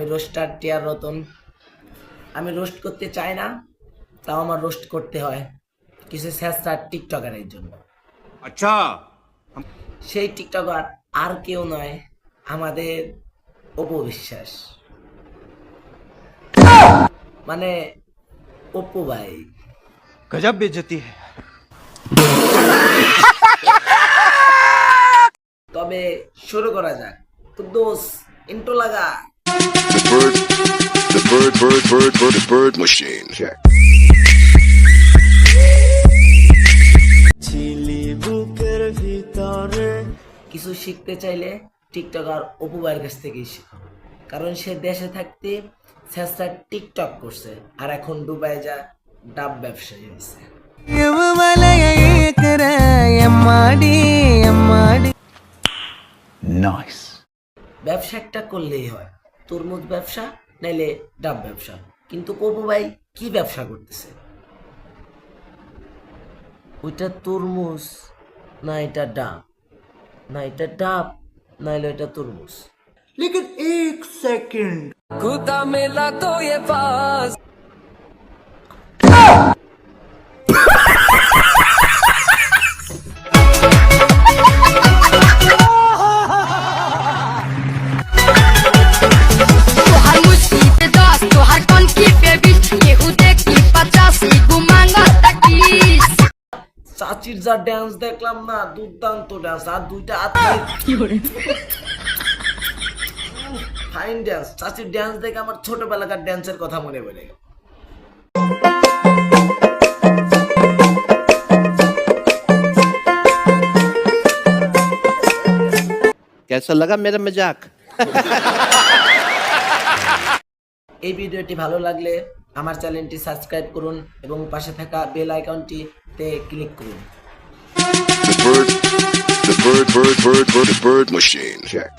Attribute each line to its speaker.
Speaker 1: আমি রোস্টার টিয়ার রতন। আমি রোস্ট করতে চাই না, তাও আমার রোস্ট করতে হয় কিছু স্যাঁচড়া টিকটকারের জন্য।
Speaker 2: अच्छा
Speaker 1: সেই টিকটকার আর কেউ নয়, আমাদের অপু বিশ্বাস, মানে অপু ভাই।
Speaker 2: गजब बेइज्जती है।
Speaker 1: তবে শুরু করা যাক। কুদ্দুস ইন্ট্রো লাগা।
Speaker 3: The bird machine. Check.
Speaker 1: কিছু শিখতে চাইলে টিকটকার অপু ভাইয়ের কাছ থেকেই শিখো, কারণ সে দেশে থাকতে স্যাঁচড়া টিকটক করছে আর এখন দুবাই যা ডাব ব্যবসায়ী হয়েছে।
Speaker 2: नाइस।
Speaker 1: ব্যবসা একটা করলেই হয়, তরমুজ ব্যবসা নাইলে ডাব ব্যবসা। কিন্তু অপু ভাই কি ব্যবসা করতেছে? ওইটা তরমুজ না এটা ডাব, না এটা ডাব নাইলে এটা তরমুজ।
Speaker 4: लेकिन एक सेकंड
Speaker 5: खुदा मिला तो ये पास
Speaker 6: तोहर मुसीबत दस तोहर कौन की बेबी केहू देखी 85 गुमांगा तकीस
Speaker 1: চাচির যা ড্যান্স দেখলাম না, দুর্দান্ত ড্যান্স, আর দুইটা আত্মীয় ফাইন ড্যান্স। চাচির ড্যান্স দেখে আমার ছোটবেলাকার ড্যান্সের কথা মনে পড়ে গেল।
Speaker 2: कैसा लगा मेरा मजाक?
Speaker 1: এই ভিডিওটি ভালো লাগলে আমার চ্যানেলটি সাবস্ক্রাইব করুন এবং পাশে থাকা বেল আইকনটিতে ক্লিক করুন।
Speaker 3: The bird machine. Check.